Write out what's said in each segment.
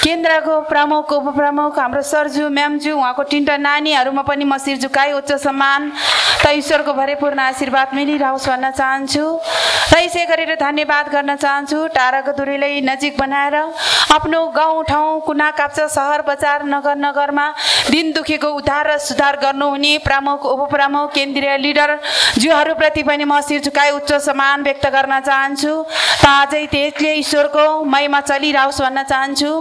केन्द्रको प्रमुख उपप्रमुख हाम्रो सरजू म्यामजू उहाँको तिनवटा नानीहरूमा पनि म शिर झुकाई उच्च सम्मान त ईश्वरको भरिपूर्ण आशीर्वाद मिलिरहोस् भन्न चाहन्छु र यसै गरेर धन्यवाद गर्न चाहन्छु। टाढाको दूरीलाई नजिक बनाएर आफ्नो गाउँ ठाउँ कुना काप्चा सहर बजार नगर नगरमा दिन दुखेको उद्धार र सुधार गर्नुहुने प्रमुख उपप्रमुख केन्द्रीय लिडर ज्यूहरूप्रति पनि म शिर झुकाई उच्च सम्मान व्यक्त गर्न चाहन्छु त अझै त्यसले ईश्वरको महिमा चलिरहोस् भन्न चाहन्छु।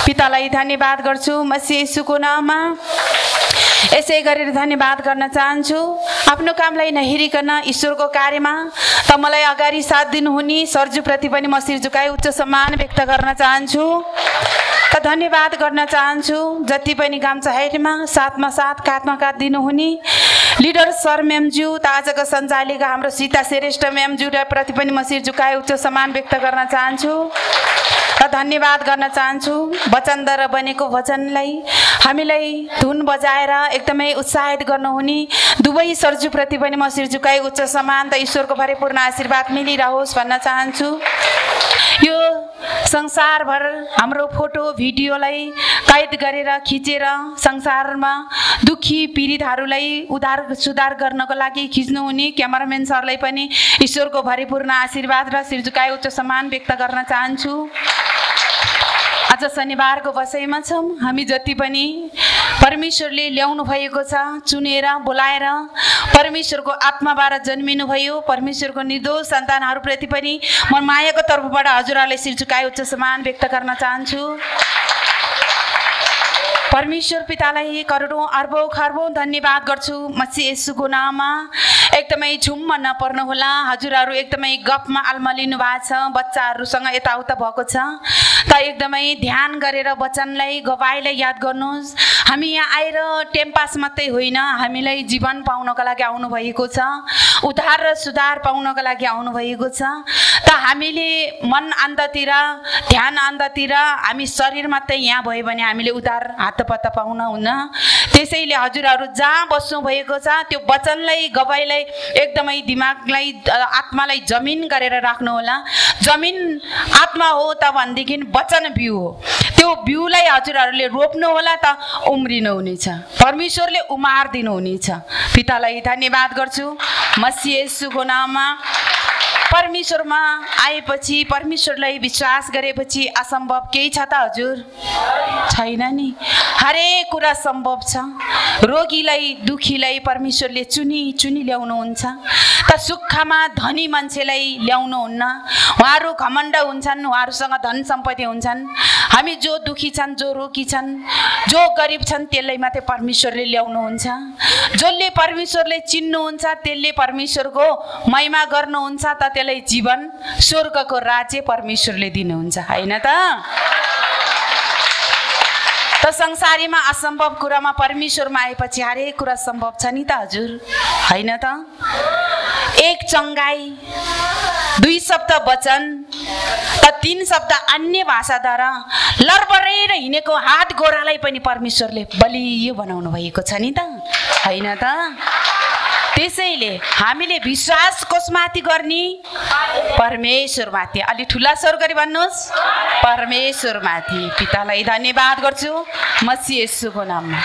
पितालाई धन्यवाद गर्छु मसीह येशूको नाममा। यसै गरेर धन्यवाद गर्न चाहन्छु आफ्नो कामलाई नहेरिकन ईश्वरको कार्यमा त मलाई अगाडि साथ दिनुहुने सरजुप्रति पनि म शिर झुकाई उच्च सम्मान व्यक्त गर्न चाहन्छु त धन्यवाद गर्न चाहन्छु। जति पनि काम चाहेमा साथमा साथ काँधमा काँध दिनुहुने लिडर सर म्यामज्यू त आजको सञ्चालिका हाम्रो सीता श्रेष्ठ म्यामज्यू प्रति पनि म शिर झुकाई उच्च सम्मान व्यक्त गर्न चाहन्छु र धन्यवाद गर्न चाहन्छु। वचनद्वारा बनेको वचनलाई हामीलाई धुन बजाएर एकदमै उत्साहित गर्नुहुने दुवै सरजुप्रति पनि म शिर झुकाई उच्च सम्मान त ईश्वरको भरिपूर्ण आशीर्वाद मिलिरहोस् भन्न चाहन्छु। यो संसारभर हाम्रो फोटो भिडियोलाई कैद गरेर खिचेर संसारमा दुखी पीडितहरूलाई उद्धार सुधार गर्नको लागि खिच्नुहुने क्यामेराम्यान सरलाई पनि ईश्वरको भरिपूर्ण आशीर्वाद र शिर झुकाई उच्च सम्मान व्यक्त गर्न चाहन्छु। आज शनिबारको बसाइमा छौँ हामी जति पनि परमेश्वरले ल्याउनु भएको छ चुनेर बोलाएर परमेश्वरको आत्माबाट जन्मिनु भयो परमेश्वरको निर्दोष सन्तानहरूप्रति पनि म मायाको तर्फबाट हजुरहरूलाई शिर झुकाई उच्च सम्मान व्यक्त गर्न चाहन्छु। परमेश्वर पितालाई करोडौं अर्बौं खर्बौं धन्यवाद गर्छु मसीह येशूको नाममा। एकदमै झुम्म नपर्नु होला हजुरहरू एकदमै गफमा आल्मलिनु भएको छ बच्चाहरूसँग यताउता भएको छ त एकदमै ध्यान गरेर वचनलाई गवाईलाई याद गर्नुहोस्। हामी यहाँ आएर टाइम पास मात्रै होइन हामीलाई जीवन पाउनको लागि आउनु भएको छ उद्धार र सुधार पाउनको लागि आउनु भएको छ त हामीले मन अन्धतिर ध्यान अन्धतिर हामी शरीर मात्रै यहाँ भयो भने हामीले उद्धार हातपत्ता पाउन हुन्न। त्यसैले हजुरहरू जहाँ बस्नु भएको छ त्यो वचनलाई गवाईलाई एकदमै दिमागलाई आत्मालाई जमिन गरेर राख्नु होला। जमिन आत्मा हो त भनेदेखि वचन बिउ हो त्यो बिउलाई हजुरहरूले रोप्नु होला त उम्रिनु हुनेछ परमेश्वरले उमार दिनुहुनेछ। पितालाई धन्यवाद गर्छु मसीह येशूको नाममा। परमेश्वरमा आएपछि परमेश्वरलाई विश्वास गरेपछि असम्भव केही छ त हजुर छैन नि हरेक कुरा सम्भव छ। रोगीलाई दुखीलाई परमेश्वरले चुनी ल्याउनुहुन्छ त सुखमा धनी मान्छेलाई ल्याउनुहुन्न। उहाँहरू घमण्ड हुन्छन् उहाँहरूसँग धन सम्पत्ति हुन्छन्। हामी जो दुखी छन् जो रोगी छन् जो गरिब छन् त्यसलाई मात्रै परमेश्वरले ल्याउनुहुन्छ। जसले परमेश्वरले चिन्नुहुन्छ त्यसले परमेश्वरको महिमा गर्नुहुन्छ त त्यसलाई जीवन स्वर्गको राज्य परमेश्वरले दिनुहुन्छ हैन त। त संसारीमा असम्भव कुरामा परमेश्वरमा आएपछि हरेक कुरा सम्भव छ नि त हजुर हैन त। एक चङ्गाई 2 शब्द वचन त 3 शब्द अन्य भाषाद्वारा लरबरेर हिँडेको हात गोरालाई पनि परमेश्वरले बलियो बनाउनु भएको छ नि त हैन त। त्यसैले हामीले विश्वास कसमाथि गर्ने परमेश्वरमाथि। अलि ठुला स्वर गरी भन्नुहोस् परमेश्वरमाथि। पितालाई धन्यवाद गर्छु मसीह येशूको नाममा।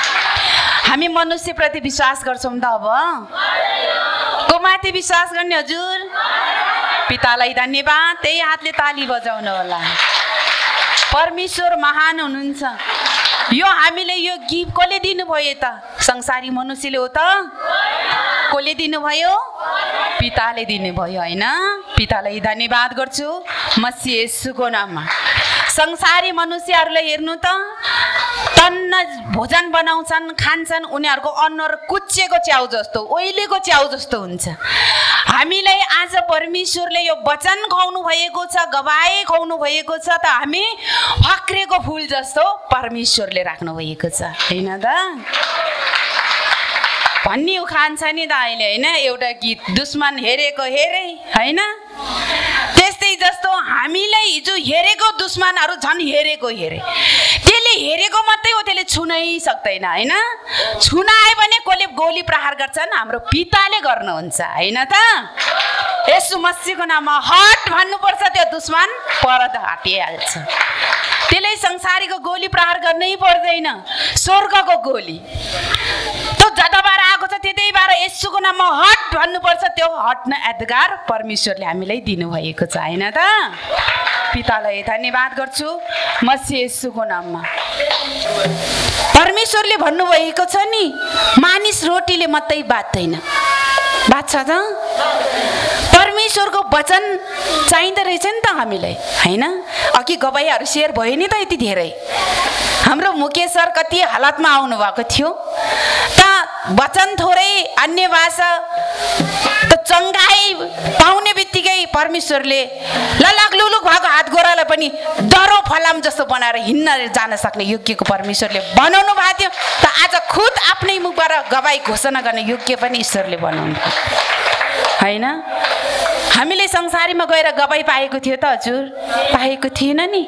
हामी मनुष्यप्रति विश्वास गर्छौँ त अब को माथि विश्वास गर्ने हजुर पितालाई धन्यवाद। त्यही हातले ताली बजाउनु होला। परमेश्वर महान हुनुहुन्छ। यो हामीले यो गिफ्ट कसले दिनुभयो त संसारी मनुष्यले हो त कसले दिनुभयो पिताले दिनुभयो हैन। पितालाई धन्यवाद गर्छु मसीह येशूको नाममा। संसारी मनुष्यहरूलाई हेर्नु त तन्न भोजन बनाउँछन् खान्छन् उनीहरूको अनुहार कुच्चेको च्याउ जस्तो ओइलेको च्याउ जस्तो हुन्छ। हामीलाई आज परमेश्वरले यो वचन खुवाउनु भएको छ गवाई खुवाउनु भएको छ त हामी फक्रेको फूल जस्तो परमेश्वरले राख्नु भएको छ हैन त। भन्ने उखान छ नि त अहिले हैन एउटा गीत दुश्मन हेरेको हेरे हैन त्यस्तै जस्तो हामीलाई हिजो हेरेको दुश्मनहरू झन् हेरेको हेरे त्यसले हेरेको मात्रै हो त्यसले छुनै सक्दैन हैन। छुन आयो भने कसले गोली प्रहार गर्छन् हाम्रो पिताले गर्नुहुन्छ हैन त। येशू मसीहको नाममा हट भन्नुपर्छ त्यो दुश्मन परद हटिहाल्छ। त्यसले संसारीको गोली प्रहार गर्नै पर्दैन, स्वर्गको गोली। त्यो जताबाट आएको छ त्यतैबाट येशूको नाममा हट भन्नुपर्छ। त्यो हट्न अधिकार परमेश्वरले हामीलाई दिनुभएको छ, होइन त? पितालाई धन्यवाद गर्छु मसीह येशूको नाममा। परमेश्वरले भन्नुभएको छ नि, मानिस रोटीले मात्रै बाँच्दैन, बाँच्छ त? परमेश्वरको वचन चाहिँदो रहेछ नि त हामीलाई, होइन? अघि गवाईहरू सेयर भयो नि त यति धेरै। हाम्रो मुकेश सर कति हालतमा आउनुभएको थियो त, वचन थोरै, अन्य भाषा त चङ्गाई पाउने बित्तिकै परमेश्वरले ललाक लुलुक भएको हात गोरालाई पनि डरो फलाम जस्तो बनाएर हिँड्न जान सक्ने योग्यको परमेश्वरले बनाउनु भएको थियो त। आज खुद आफ्नै मुखबाट गवाई घोषणा गर्ने योग्य पनि ईश्वरले बनाउनु भयो, होइन? हामीले संसारीमा गएर गवाई पाएको थियो त हजुर? पाएको थिएन नि।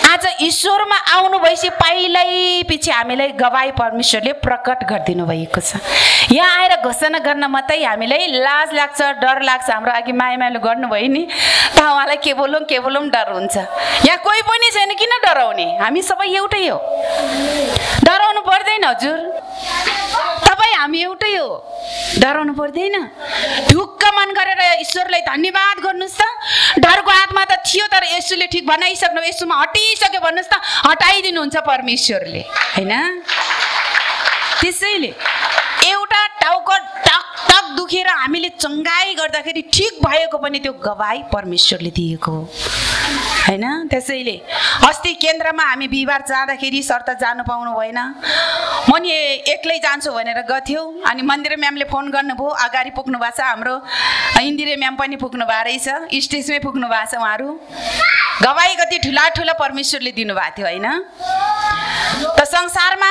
आज ईश्वरमा आउनु भएपछि पहिल्यै पछि हामीलाई गवाई परमेश्वरले प्रकट गरिदिनु भएको छ। यहाँ आएर घोषणा गर्न मात्रै हामीलाई लाज लाग्छ, डर लाग्छ। हाम्रो अघि मायाले गर्नुभयो नि, त उहाँलाई के बोलौँ डर हुन्छ। यहाँ कोही पनि छैन, किन डराउने? हामी सबै एउटै हो, डराउनु पर्दैन हजुर। तपाईँ हामी एउटै हो, डराउनु पर्दैन। ढुक्क मन गरेर ईश्वरलाई धन्यवाद गर्नुहोस् त। डरको आत्मा त थियो तर येशूले ठिक बनाइसक्नु, येशूमा हटिसक्यो भन्नुहोस् त, हटाइदिनुहुन्छ परमेश्वरले, होइन? त्यसैले एउटा टाउको टक टक दुखेर हामीले चङ्गाई गर्दाखेरि ठिक भएको पनि त्यो गवाई परमेश्वरले दिएको हो, होइन? त्यसैले अस्ति केन्द्रमा हामी बिहिबार जाँदाखेरि सर त जानु पाउनु भएन, म नि एक्लै जान्छु भनेर गथ्यो। अनि मन्दिर म्यामले फोन गर्नुभयो, अगाडि पुग्नु भएको छ, हाम्रो इन्दिरे म्याम पनि पुग्नु भएको रहेछ, स्टेजमै पुग्नु भएको छ उहाँहरू। गवाई कति ठुला ठुला परमेश्वरले दिनुभएको थियो, होइन? त संसारमा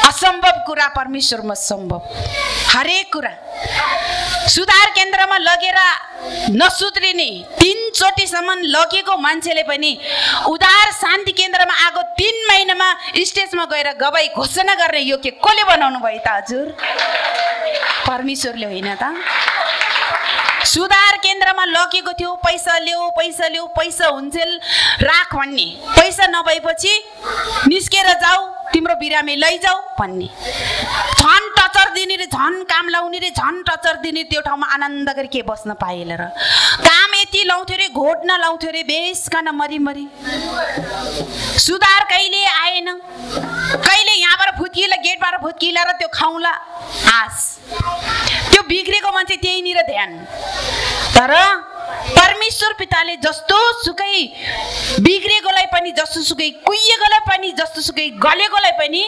असम्भव कुरा परमेश्वरमा सम्भव, हरेक कुरा। सुधार केन्द्रमा लगेर नसुध्रिने 3 चोटिसम्म लगेको मान्छेले पनि उधार शान्ति केन्द्रमा आएको 3 महिनामा स्टेजमा गएर गवाई घोषणा गर्ने योग्य कसले बनाउनु भयो त हजुर? परमेश्वरले, होइन त? सुधार केन्द्रमा लगेको थियो, पैसा ल्याऊ पैसा ल्याऊ, पैसा हुन्जेल राख भन्ने, पैसा नभएपछि निस्केर जाऊ, तिम्रो बिरामी लैजाऊ भन्ने, झन् टचर दिने रे, झन् काम लाउने रे, झन् टचर दिने। त्यो ठाउँमा आनन्द गरी के बस्न पाएन र? काम यति लाउँथ्यो रे, घोट्न लाउँथ्यो रे, बेसकन मरी सुधार कहिले आएन। कहिले यहाँबाट फुत्किला, गेटबाट फुत्किला र त्यो खाउँला आस। त्यो बिग्रेको मान्छे त्यहीँनिर ध्यान। तर परमेश्वर पिताले जस्तो सुकै बिग्रेकोलाई पनि, जस्तो सुकै कुहिएकोलाई पनि, जस्तो सुकै गलेकोलाई पनि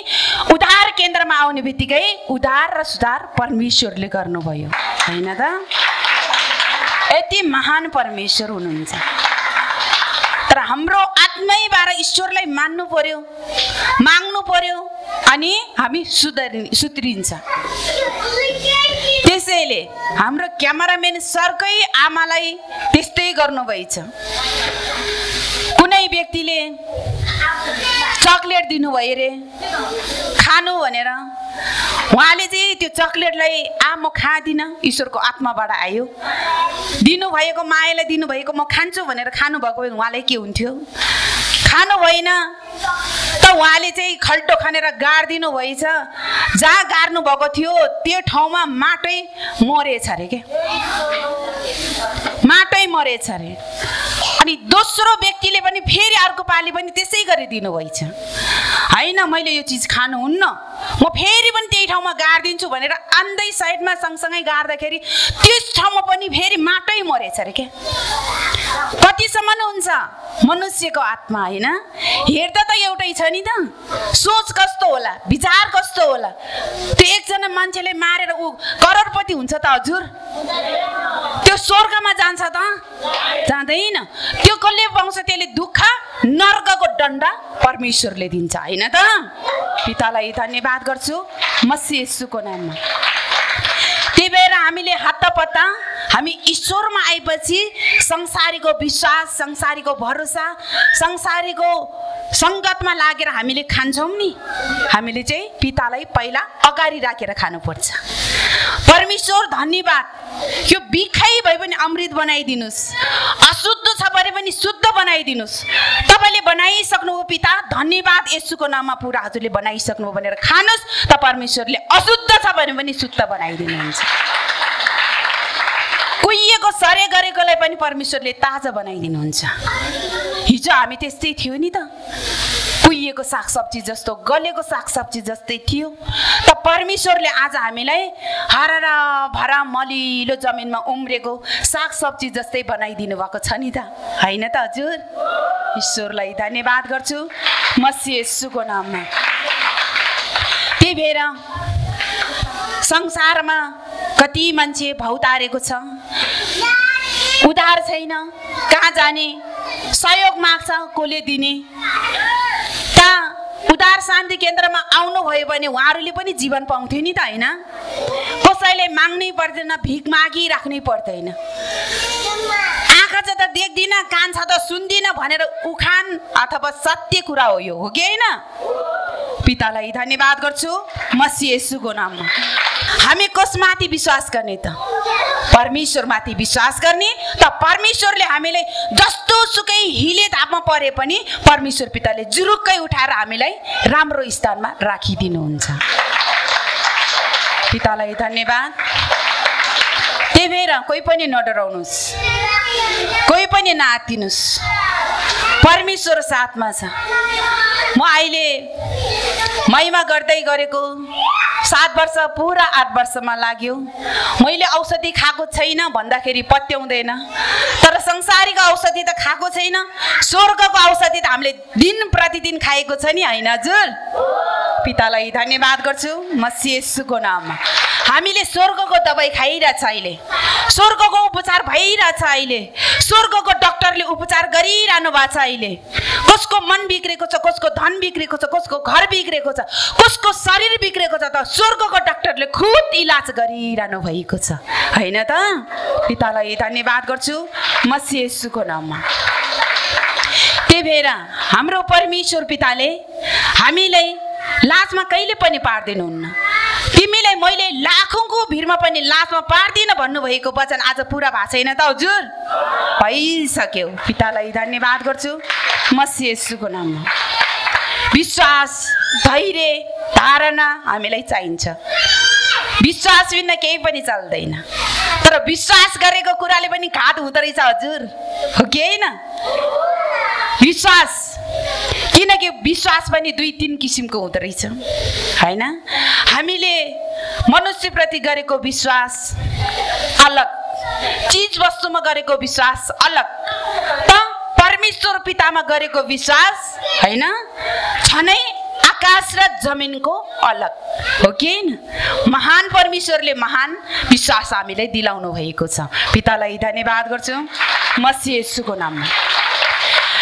उधार केन्द्रमा आउने बित्तिकै उधार र सुधार परमेश्वरले गर्नुभयो, होइन त? यति महान परमेश्वर हुनुहुन्छ। तर हाम्रो आत्मैबाट ईश्वरलाई मान्नु पर्यो, माग्नु पर्यो, अनि हामी सुध्रिन्छ। त्यसैले हाम्रो क्यामेराम्यान सरकै आमालाई त्यस्तै गर्नुभएछ। कुनै व्यक्तिले चकलेट दिनुभयो रे खानु भनेर, उहाँले चाहिँ त्यो चकलेटलाई म खाँदिनँ, ईश्वरको आत्माबाट आयो। दिनुभएको मायालाई दिनुभएको म खान्छु भनेर खानुभएको भए उहाँलाई के हुन्थ्यो? खानु भएन त उहाँले चाहिँ खल्टो खनेर गाडिदिनु भएछ। जहाँ गाड्नु भएको थियो त्यो ठाउँमा माटै मरेछ अरे के, माटै मरेछ अरे। अनि दोस्रो व्यक्तिले पनि फेरि अर्को पालि पनि त्यसै गरिदिनु भएछ। होइन मैले यो चिज खानुहुन्न, म फेरि पनि त्यही ठाउँमा गाडिदिन्छु भनेर आन्दै साइडमा सँगसँगै गाड्दाखेरि त्यस ठाउँमा पनि फेरि माटै मरेछ अरे के। कतिसम्म हुन्छ मनुष्यको आत्मा, होइन? हेर्दा त एउटै छ नि त, सोच कस्तो होला, विचार कस्तो होला। त्यो एकजना मान्छेले मारेर ऊ करोडपति हुन्छ त हजुर? त्यो स्वर्गमा जान्छ त? जाँदैन। त्यो कसले पाउँछ? त्यसले दुःख, नर्कको दण्ड परमेश्वरले दिन्छ, होइन त? पितालाई धन्यवाद गर्छु मसीह येशूको नाममा। त्यही भएर हामीले हत्तपत्ता हामी ईश्वरमा आएपछि संसारीको विश्वास, संसारीको भरोसा, संसारीको सङ्गतमा लागेर हामीले खान्छौँ नि, हामीले चाहिँ पितालाई पहिला अगाडि राखेर खानुपर्छ। परमेश्वर धन्यवाद, यो बिखै भए पनि अमृत बनाइदिनुहोस्। अशुद्ध छ छ भने पनि शुद्ध बनाइदिनुस्। तपाईले बनाइसक्नुभयो पिता, धन्यवाद येशूको नाममा पुरा हजुरले बनाइसक्नुभयो भनेर खानुस्। त परमेश्वरले अशुद्ध छ भने पनि शुद्ध बनाइदिनुहुन्छ। कुहिएको सरे गरेकोलाई पनि परमेश्वरले ताजा बनाइदिनुहुन्छ। हिजो हामी त्यस्तै थियो नि त, कुहिएको सागसब्जी जस्तो, गलेको सागसब्जी जस्तै थियो। त परमेश्वरले आज हामीलाई हरारा भरा मलिलो जमिनमा उम्रेको सागसब्जी जस्तै बनाइदिनु भएको छ नि त, होइन त हजुर? ईश्वरलाई धन्यवाद गर्छु मसीह येशूको नाममा। त्यही भएर संसारमा कति मान्छे भौतारेको छ, उधार छैन, कहाँ जाने, सहयोग माग्छ, कसले दिने? उधार शान्ति केन्द्रमा आउनुभयो भने उहाँहरूले पनि जीवन पाउँथ्यो नि त, होइन? कसैले माग्नै पर्दैन, भिख मागिराख्नै पर्दैन। आँखा छ त देख्दिन, कान छ त सुन्दिन भनेर उखान अथवा सत्य कुरा हो यो, हो कि होइन? पितालाई धन्यवाद गर्छु मसीह येशूको नाममा। हामी कसमाथि विश्वास गर्ने त? परमेश्वरमाथि विश्वास गर्ने। त परमेश्वरले हामीलाई जस्तो सुकै हिले धापमा परे पनि परमेश्वर पिताले जुरुक्कै उठाएर हामीलाई राम्रो स्थानमा राखिदिनुहुन्छ। पितालाई धन्यवाद। त्यही भएर कोही पनि नडराउनुस्, कोही पनि नआत्तिनुस्, परमेश्वर साथमा छ। म अहिले महिमा गर्दै गरेको 7 वर्ष पुरा 8 वर्षमा लाग्यो। मैले औषधि खाएको छैन भन्दाखेरि पत्याउँदैन, तर संसारिक औषधि त खाएको छैन, स्वर्गको औषधि त हामीले दिन प्रतिदिन खाएको छ नि, होइन हजुर? पितालाई धन्यवाद गर्छु मसीह येशूको नाममा। हामीले स्वर्गको दबाई खाइरहेछ, अहिले स्वर्गको उपचार भइरहेछ, अहिले स्वर्गको डाक्टरले उपचार गरिरहनु भएको छ। अहिले कसको मन बिग्रेको छ, कसको धन बिग्रेको छ, कसको घर बिग्रेको छ, कसको शरीर बिग्रेको छ, त स्वर्गको डाक्टरले खुद इलाज गरिरहनु भएको छ, होइन त? पितालाई धन्यवाद गर्छु मसीह येशूको नाममा। त्यही भएर हाम्रो परमेश्वर पिताले हामीलाई लाजमा कहिले पनि पार्दिनुहुन्न। तिमीलाई मैले लाखौंको भिडमा पनि लाजमा पार्दिन भन्नुभएको वचन आज पुरा भएको छैन त हजुर? भइसक्यो। पितालाई धन्यवाद गर्छु मसीह येशूको नाममा। विश्वास, धैर्य, धारणा हामीलाई चाहिन्छ। विश्वास बिना केही पनि चल्दैन, तर विश्वास गरेको कुराले पनि घात हुँदो रहेछ हजुर, हो कि होइन? विश्वास, किनकि विश्वास पनि 2-3 किसिमको हुँदो रहेछ, होइन? हामीले मनुष्यप्रति गरेको विश्वास अलग, चीज वस्तुमा गरेको विश्वास अलग, त परमेश्वर पितामा गरेको विश्वास होइन छ नै आकाश र जमिनको अलग, हो कि होइन? महान परमेश्वरले महान विश्वास हामीलाई दिलाउनु भएको छ। पितालाई धन्यवाद गर्छु मसीह येशूको नाममा।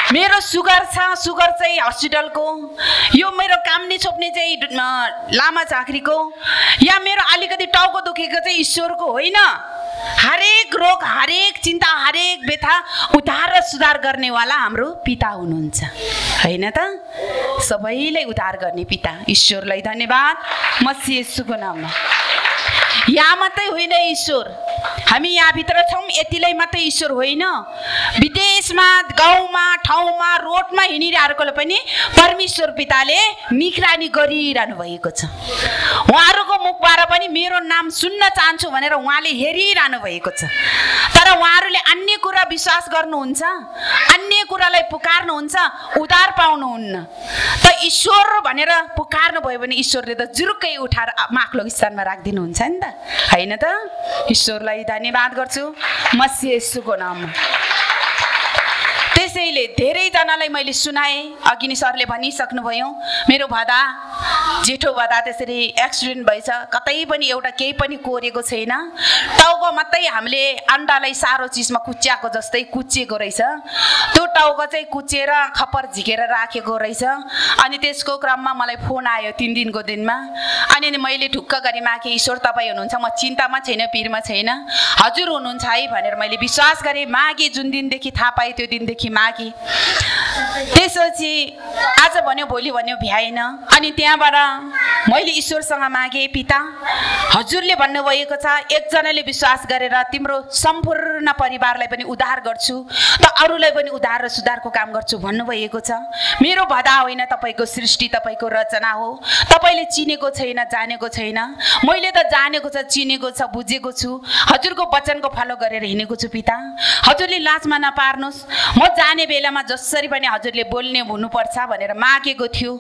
मेरो सुगर छ, सुगर चाहिँ हस्पिटलको, यो मेरो काम नि छोप्ने चाहिँ लामा झाँक्रीको, या मेरो अलिकति टाउको दुखेको चाहिँ ईश्वरको होइन। हरेक रोग, हरेक चिन्ता, हरेक व्यथा उद्धार र सुधार गर्नेवाला हाम्रो पिता हुनुहुन्छ, होइन त? सबैलाई उद्धार गर्ने पिता ईश्वरलाई धन्यवाद मसीह येशूको नाममा। यहाँ मात्रै होइन ईश्वर, हामी यहाँ भित्र छौँ यतिलाई मात्रै ईश्वर होइन, विदेशमा, गाउँमा, ठाउँमा, रोडमा हिँडिरहेकोले पनि परमेश्वर पिताले निगरानी गरिरहनु भएको छ। उहाँहरूको मुखबाट पनि मेरो नाम सुन्न चाहन्छु भनेर उहाँले हेरिरहनु भएको छ। तर उहाँहरूले अन्य कुरा विश्वास गर्नुहुन्छ, अन्य कुरालाई पुकार्नुहुन्छ, उद्धार पाउनुहुन्न। त ईश्वर भनेर पुकार्नु भयो भने ईश्वरले त जुरुक्कै उठाएर माथिल्लो स्थानमा राखिदिनुहुन्छ नि त, होइन त? ईश्वरलाई धन्यवाद गर्छु मसीह येशूको नाममा। त्यसैले धेरैजनालाई मैले सुनाएँ, अघि नै सरले भनिसक्नुभयो, मेरो भदा जेठो भदा त्यसरी एक्सिडेन्ट भएछ, कतै पनि एउटा केही पनि कोरेको छैन, टाउको मात्रै हामीले अन्डालाई सारो चिजमा कुच्याएको जस्तै कुचिएको रहेछ। त्यो टाउको चाहिँ कुचेर खप्पर झिकेर राखेको रहेछ। अनि त्यसको क्रममा मलाई फोन आयो 3 दिनको दिनमा, अनि मैले ढुक्क गरी मागेँ, ईश्वर तपाईँ हुनुहुन्छ, म चिन्तामा छैन, पिरमा छैन, हजुर हुनुहुन्छ है भनेर मैले विश्वास गरेँ, मागेँ। जुन दिनदेखि थाहा पाएँ त्यो दिनदेखि मागेँ। त्यसपछि आज भन्यो भोलि भन्यो भ्याएन। अनि त्यहाँबाट मैले ईश्वरसँग मागे, पिता हजुरले भन्नुभएको छ एकजनाले विश्वास गरेर तिम्रो सम्पूर्ण परिवारलाई पनि उद्धार गर्छु त अरूलाई पनि उद्धार र सुधारको काम गर्छु भन्नुभएको छ। मेरो भदा होइन, तपाईँको सृष्टि, तपाईँको रचना हो। तपाईँले चिनेको छैन, जानेको छैन, मैले त जानेको छ, चिनेको छ, बुझेको छु, हजुरको वचनको फलो गरेर हिँडेको छु। पिता हजुरले लाजमा नपार्नुहोस्, म जाने बेलामा जसरी पनि हजुरले बोल्ने हुनुपर्छ भनेर मागेको थियो।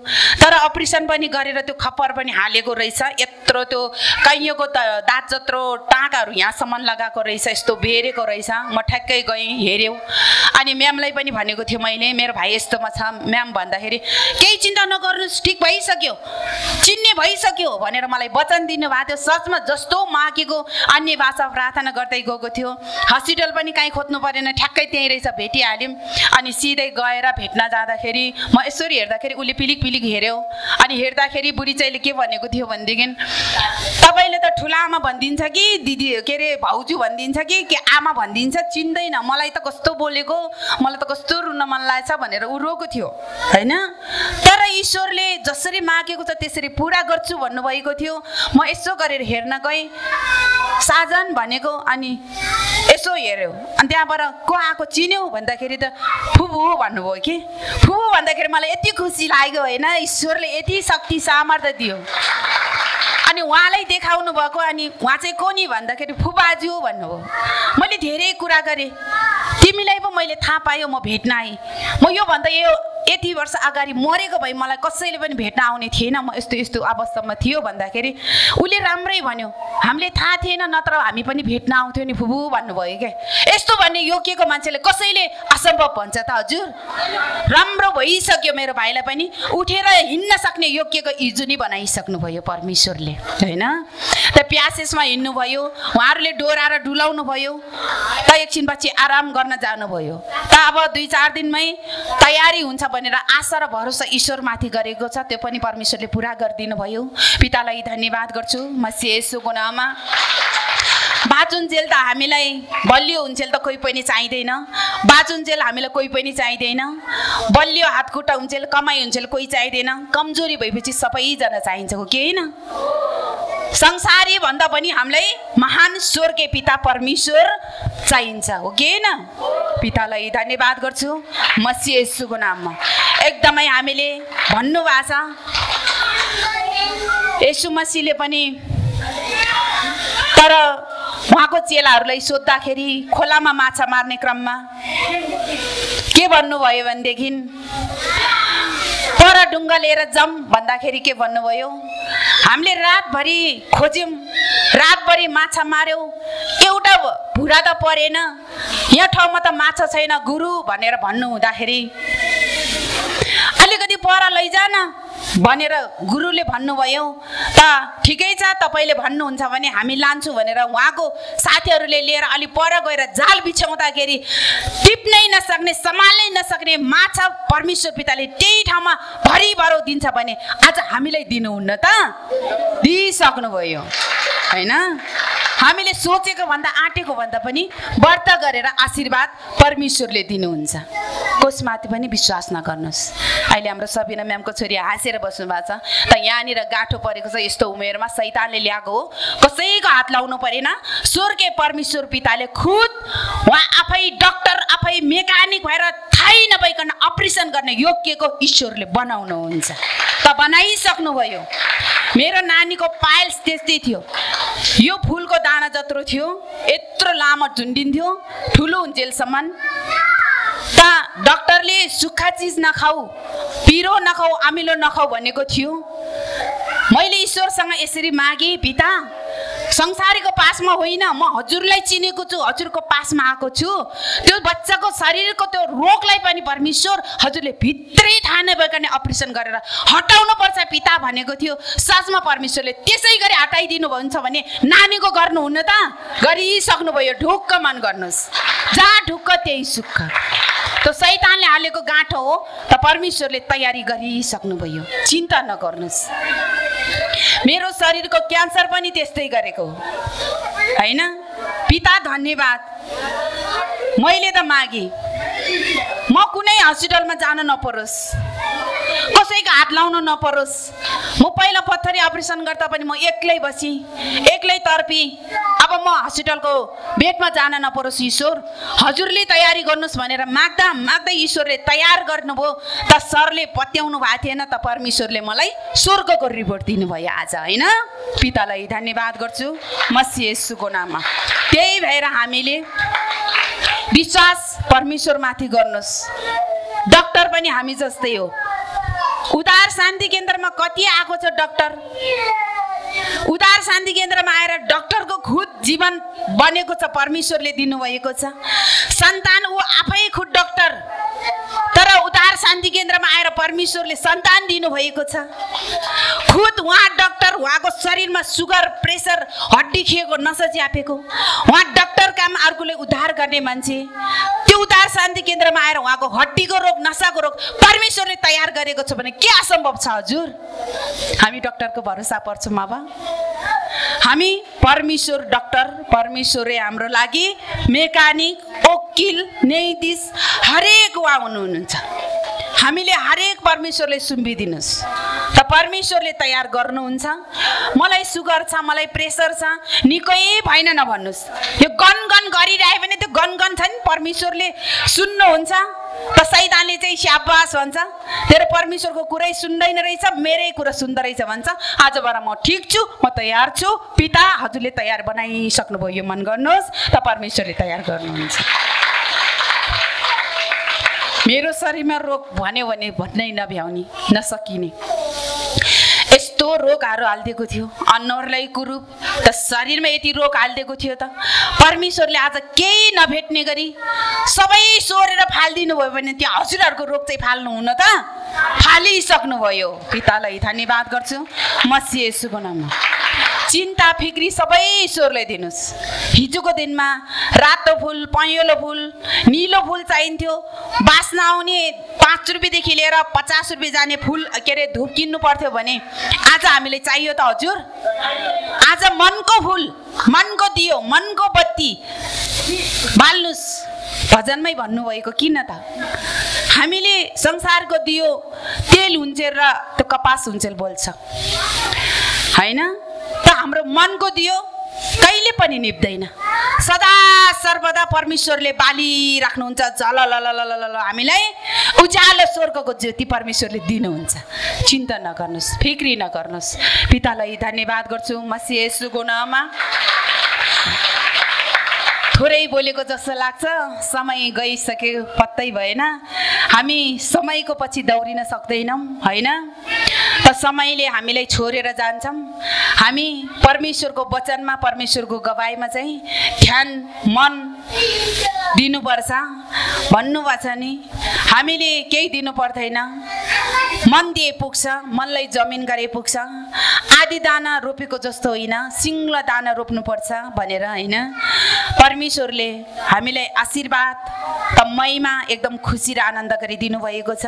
तर अपरेसन पनि गरेर त्यो खप्पर पनि हालेको रहेछ, यत्रो त्यो कैयको दाँत जत्रो टाँकाहरू यहाँसम्म लगाएको रहेछ, यस्तो बेरेको रहेछ। म ठ्याक्कै गएँ, हेऱ्यौँ। अनि म्यामलाई पनि भनेको थियो मैले, मेरो भाइ यस्तोमा छ। म्याम भन्दाखेरि केही चिन्ता नगर्नुहोस्, ठिक भइसक्यो, चिन्ने भइसक्यो भनेर मलाई वचन दिनुभएको थियो। सचमा जस्तो मागेको अन्य भाषा प्रार्थना गर्दै गएको थियो। हस्पिटल पनि कहीँ खोज्नु परेन, ठ्याक्कै त्यहीँ रहेछ, भेटिहाल्यौँ। अनि सिधै गएर भेट्न जाँदाखेरि म यसरी हेर्दाखेरि उसले पिलिक पिलिक हेऱ्यो। अनि हेर्दाखेरि बुढी चाहिँले के भनेको थियो भनेदेखि तपाईँले त ठुला आमा भनिदिन्छ कि दिदी के अरे भाउजू भनिदिन्छ कि आमा भनिदिन्छ, चिन्दैन, मलाई त कस्तो बोलेको, मलाई त कस्तो रुन मन लागेछ भनेर ऊ रोएको थियो होइन। तर ईश्वरले जसरी मागेको छ त्यसरी पुरा गर्छु भन्नुभएको थियो। म यसो गरेर हेर्न गएँ, साजन भनेको। अनि यसो हेऱ्यो, अनि त्यहाँबाट को आएको चिन्यौ भन्दाखेरि त फुबु भन्नुभयो कि। फुबु भन्दाखेरि मलाई यति खुसी लाग्यो होइन, ईश्वरले यति शक्ति सामर्थ्य दियो। अनि उहाँलाई देखाउनु भएको। अनि उहाँ चाहिँ को नि भन्दाखेरि फुबाजु भन्नुभयो। मैले धेरै कुरा गरेँ, तिमीलाई पो मैले थाहा पायो, म भेट्न आएँ। म योभन्दा यति वर्ष अगाडि मरेको भए मलाई कसैले पनि भेट्न आउने थिएन, म यस्तो यस्तो अवस्थामा थियो भन्दाखेरि उसले राम्रै भन्यो, हामीले थाहा थिएन नत्र हामी पनि भेट्न आउँथ्यो नि फुबु भन्नुभयो क्या। यस्तो भन्ने योग्यको मान्छेले कसैले असम्भव भन्छ त हजुर? राम्रो भइसक्यो, मेरो भाइलाई पनि उठेर हिँड्न सक्ने योग्यको इजुनी बनाइसक्नुभयो परमेश्वरले होइन। त प्यासेसमा हिँड्नुभयो, उहाँहरूले डोराएर डुलाउनु भयो, त एकछिनपछि आराम गर्न जानुभयो। त अब 2-4 दिनमै तयारी हुन्छ भनेर आशा र भरोसा ईश्वरमाथि गरेको छ, त्यो पनि परमेश्वरले पुरा गरिदिनु भयो। पितालाई धन्यवाद गर्छु मसीह येशूको नाममा। बाँचुन्जेल त हामीलाई बलियो हुन्जेल त कोही पनि चाहिँदैन, बाँचुन्जेल हामीलाई कोही पनि चाहिँदैन, बलियो हातखुट्टा हुन्जेल कमाइ हुन्जेल कोही चाहिँदैन, कमजोरी भएपछि सबैजना चाहिन्छ हो कि होइन? संसारी भन्दा पनि हामीलाई महान स्वर्गीय पिता परमेश्वर चाहिन्छ हो कि होइन? पितालाई धन्यवाद गर्छु मसीह येशूको नाममा। एकदमै हामीले भन्नुभएको छ, येशू मसीहले पनि तर उहाँको चेलाहरूलाई सोद्धाखेरि खोलामा माछा मार्ने क्रममा के भन्नुभयो भनेदेखि पर ढुङ्गा लिएर जाऊँ भन्दाखेरि के भन्नुभयो, हामीले रातभरि खोज्यौँ, रातभरि माछा मार्यौँ, एउटा भुरा त परेन, यहाँ ठाउँमा त माछा छैन गुरु भनेर भन्नु हुँदाखेरि अलिकति पर लैजान भनेर गुरुले भन्नुभयो। त ठिकै छ, तपाईँले भन्नुहुन्छ भने हामी लान्छु भनेर उहाँको साथीहरूले लिएर अलि पर गएर जाल बिछाउँदाखेरि टिप्नै नसक्ने, सम्हाल्नै नसक्ने माछा परमेश्वर पिताले त्यही ठाउँमा भरिभरो दिन्छ भने आज हामीलाई दिनुहुन्न त? दिइसक्नुभयो होइन। हामीले सोचेको भन्दा आँटेको भन्दा पनि व्रत गरेर आशीर्वाद परमेश्वरले दिनुहुन्छ। कसमाथि पनि विश्वास नगर्नुहोस्। अहिले हाम्रो सबिना म्यामको छोरी हाँसेर बस्नु भएको छ, त यहाँनिर गाँठो परेको छ, यस्तो उमेरमा शैतानले ल्याएको हो, कसैको हात लाउनु परेन। स्वर्गीय परमेश्वर पिताले खुद उहाँ आफै डक्टर, आफै मेकानिक भएर थाहै नभइकन अपरेसन गर्ने योग्यको ईश्वरले बनाउनुहुन्छ। त बनाइसक्नुभयो। मेरो नानीको पाइल्स त्यस्तै थियो, यो फुलको दाना जत्रो थियो, यत्रो लामो झुन्डिन्थ्यो, ठुलो हुन्जेलसम्म। त डक्टरले सुक्खा चिज नखाऊ, पिरो नखाऊ, अमिलो नखाऊ भनेको थियो। मैले ईश्वरसँग यसरी मागे, पिता संसारीको पासमा होइन, म हजुरलाई चिनेको छु, हजुरको पासमा आएको छु। त्यो बच्चाको शरीरको त्यो रोगलाई पनि परमेश्वर हजुरले भित्रै थाहा नभइकन अपरेसन गरेर हटाउनु पर्छ पिता भनेको थियो। साँझमा परमेश्वरले त्यसै गरी हटाइदिनु हुन्छ भने नानीको गर्नुहुन्न त? गरिसक्नुभयो। ढुक्क मन गर्नुहोस्, जहाँ ढुक्क त्यही सुख। त्यो शैतानले हालेको गाँठो हो, त परमेश्वरले तयारी गरिसक्नुभयो, चिन्ता नगर्नुहोस्। मेरो शरीरको क्यान्सर पनि त्यस्तै गरेको होइन। पिता धन्यवाद, मैले त मागे म कुनै हस्पिटलमा जान नपरोस्, कसैको हात लाउन नपरोस्। म पहिला पत्थरी अपरेसन गर्दा पनि म एक्लै बसी एक्लै तर्पी। अब म हस्पिटलको बेडमा जान नपरोस् ईश्वर, हजुरले तयारी गर्नुहोस् भनेर माग्दा माग्दै ईश्वरले तयार गर्नुभयो। त सरले पत्याउनु भएको थिएन त परमेश्वरले मलाई स्वर्गको रिपोर्ट दिनुभयो आज, होइन? पितालाई धन्यवाद गर्छु मसीह येशूको नाममा। त्यही भएर हामीले विश्वास परमेश्वरमाथि गर्नुहोस्। डाक्टर पनि हामी जस्तै हो। उदार शान्ति केन्द्रमा कति आएको छ डाक्टर? उदार शान्ति केन्द्रमा आएर डाक्टरको खुद जीवन बनेको छ, परमेश्वरले दिनुभएको छ सन्तान। ऊ आफै खुद डाक्टर, तर उदार शान्ति केन्द्रमा आएर परमेश्वरले सन्तान दिनुभएको छ। खुद उहाँ डाक्टर, उहाँको शरीरमा सुगर प्रेसर हड्डी खिएको नसा च्यापेको उहाँ डाक्टर काम, अर्कोले उद्धार गर्ने मान्छे। त्यो उदार शान्ति केन्द्रमा आएर उहाँको हड्डीको रोग नसाको रोग परमेश्वरले तयार गरेको छ भने के असम्भव छ हजुर? हामी डाक्टरको भरोसा पर्छौँ। अब हामी परमेश्वर डाक्टर, परमेश्वरले हाम्रो लागि मेकानिक, वकिल, न्यायाधीश हरेक उहाँ हुनुहुन्छ। हामीले हरेक परमेश्वरले सुम्बिदिनुहोस् त परमेश्वरले तयार गर्नुहुन्छ। मलाई सुगर छ, मलाई प्रेसर छ, निकै भएन नभन्नुहोस्। यो गनगन गरिरह्यो भने त्यो गनगन छ नि, परमेश्वरले सुन्नुहुन्छ। त शैतानले चाहिँ स्याबास भन्छ, तेरो परमेश्वरको कुरै सुन्दैन रहेछ, मेरै कुरा सुन्दो रहेछ भन्छ। आजबाट म ठिक छु, म तयार छु। पिता हजुरले तयार बनाइसक्नुभयो, यो मन गर्नुहोस् त परमेश्वरले तयार गर्नुहुन्छ। मेरो शरीरमा रोग भन्यो भने भन्नै नभ्याउने नसकिने यस्तो रोगहरू हालिदिएको थियो, अनुहारलाई कुरूप त शरीरमा यति रोग हालिदिएको थियो त परमेश्वरले आज केही नभेट्ने गरी सबै सोरेर फालिदिनु भयो भने त्यो हजुरहरूको रोग चाहिँ फाल्नु हुन त फालिसक्नुभयो। पितालाई धन्यवाद गर्छु मसीह येशूको नाममा। चिन्ता फिक्री सबै ईश्वरले दिनुहोस्। हिजोको दिनमा रातो फुल, पहेँलो फुल, निलो फुल चाहिन्थ्यो, बास्ना आउने 5 रुपियाँदेखि लिएर 50 रुपियाँ जाने फुल के अरे धुप किन्नु पर्थ्यो भने आज हामीलाई चाहियो त हजुर? आज मनको फुल, मनको दियो, मनको बत्ती बाल्नुहोस्। भजनमै भन्नुभएको किन त? हामीले संसारको दियो तेल हुन्चेल र त्यो कपास हुन्चेल बोल्छ, होइन? त हाम्रो मनको दियो कहिले पनि निप्दैन, सदा सर्वदा परमेश्वरले बालिराख्नुहुन्छ। झलललललल हामीलाई उज्यालो स्वर्गको ज्योति परमेश्वरले दिनुहुन्छ। चिन्ता नगर्नुहोस्, फिक्री नगर्नुहोस्। पितालाई धन्यवाद गर्छु मसीह येशूको नाममा। थोरै बोलेको जस्तो लाग्छ, समय गइसक्यो पत्तै भएन। हामी समयको पछि दौडिन सक्दैनौँ, होइन? त समयले हामीलाई छोडेर जान्छौँ। हामी परमेश्वरको वचनमा, परमेश्वरको गवाईमा चाहिँ ध्यान मन दिनुपर्छ। भन्नुभएको छ नि, हामीले केही दिनु पर्दैन, मन दिए पुग्छ, मनलाई जमिन गरे पुग्छ। आधी दाना रोपेको जस्तो होइन, सिङ्गला दाना रोप्नुपर्छ भनेर, होइन? परमेश्वरले हामीलाई आशीर्वाद त महिमा एकदम खुसी र आनन्द गरिदिनु भएको छ।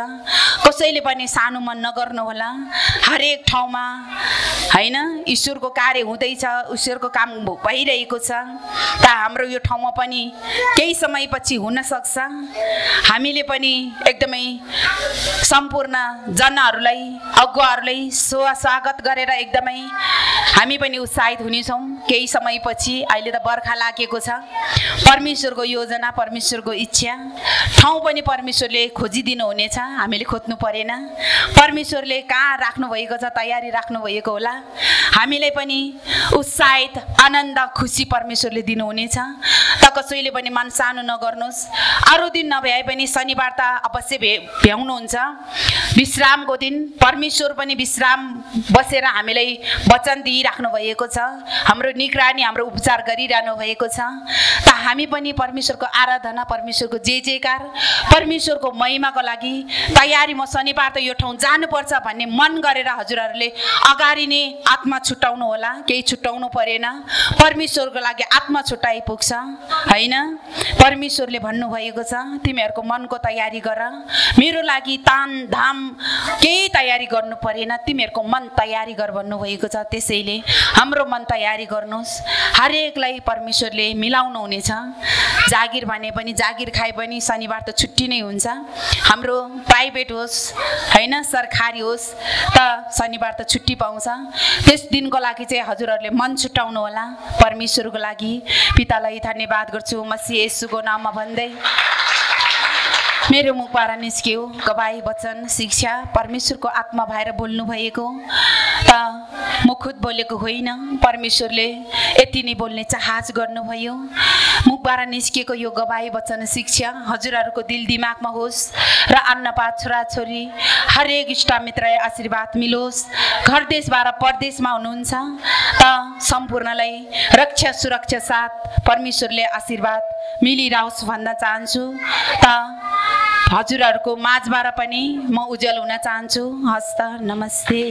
कसैले पनि सानो मन नगर्नु होला। हरेक ठाउँमा, होइन, ईश्वरको कार्य हुँदैछ, ईश्वरको काम भइरहेको छ। त हाम्रो यो ठाउँमा पनि केही समयपछि हुन सक्छ। हामीले पनि एकदमै सम्पूर्ण जनहरूलाई, अगुवाहरूलाई स्वागत गरेर एकदमै हामी पनि उत्साहित हुनेछौँ। केही समयपछि, अहिले त बर्खा लागेको छ, परमेश्वरको योजना, परमेश्वरको इच्छा, ठाउँ पनि परमेश्वरले खोजिदिनु हुनेछ, हामीले खोज्नु परेन। परमेश्वरले कहाँ राख्नु भएको छ, तयारी राख्नु भएको होला। हामीलाई पनि उत्साहित आनन्द खुसी परमेश्वरले दिनुहुनेछ। त कसैले पनि मन सानो नगर्नुहोस्। अरू दिन नभए पनि शनिबार त अवश्य भ्याउनुहुन्छ, विश्रामको दिन। परमेश्वर पनि विश्राम बसेर हामीलाई वचन दिइराख्नु भएको छ, हाम्रो निगरानी, हाम्रो उपचार गरिरहनु भएको छ। त हामी पनि परमेश्वरको आराधना, परमेश्वरको जयकार, परमेश्वरको महिमाको लागि तयारी। म शनिबार त यो ठाउँ जानुपर्छ भन्ने मन गरेर हजुरहरूले अगाडि नै आत्मा छुट्याउनु होला। केही छुट्याउनु परेन, परमेश्वरको लागि आत्मा छुट्याइ पुग्छ, होइन? परमेश्वरले भन्नुभएको छ तिमीहरूको मनको तयारी गर, मेरो लागि तान धाम केही तयारी गर्नु परेन, तिमीहरूको मन तयारी गर भन्नुभएको छ। त्यसैले हाम्रो मन तयारी गर्नुहोस्। हरेकलाई परमेश्वरले मिलाउनु हुनेछ। जागिर भने पनि, जागिर खाए पनि शनिबार त छुट्टी नै हुन्छ। हाम्रो प्राइभेट होस् होइन, सरकारी होस् त शनिबार त छुट्टी पाउँछ। त्यस दिनको लागि चाहिँ हजुरहरूले मन छुट्याउनु होला। परमेश्वरको लागि पितालाई धन्यवाद गर्छु मसीह येशूको नाममा भन्दै। मेरो मुखबाट निस्क्यो गवाई वचन शिक्षा परमेश्वरको आत्मा भएर बोल्नु भएको त म खुद बोलेको होइन, परमेश्वरले यति नै बोल्ने चाहना गर्नुभयो। मुखबाट निस्केको यो गवाई वचन शिक्षा हजुरहरूको दिल दिमागमा होस् र अन्नपात छोराछोरी हरेक इष्टमित्रलाई आशीर्वाद मिलोस्। घर देशबाट परदेशमा हुनुहुन्छ त सम्पूर्णलाई रक्षा सुरक्षा साथ परमेश्वरले आशीर्वाद मिलिरहोस् भन्न चाहन्छु। त हजुरहरूको माझबाट पनि म उज्याल हुन चाहन्छु। हस्त नमस्ते।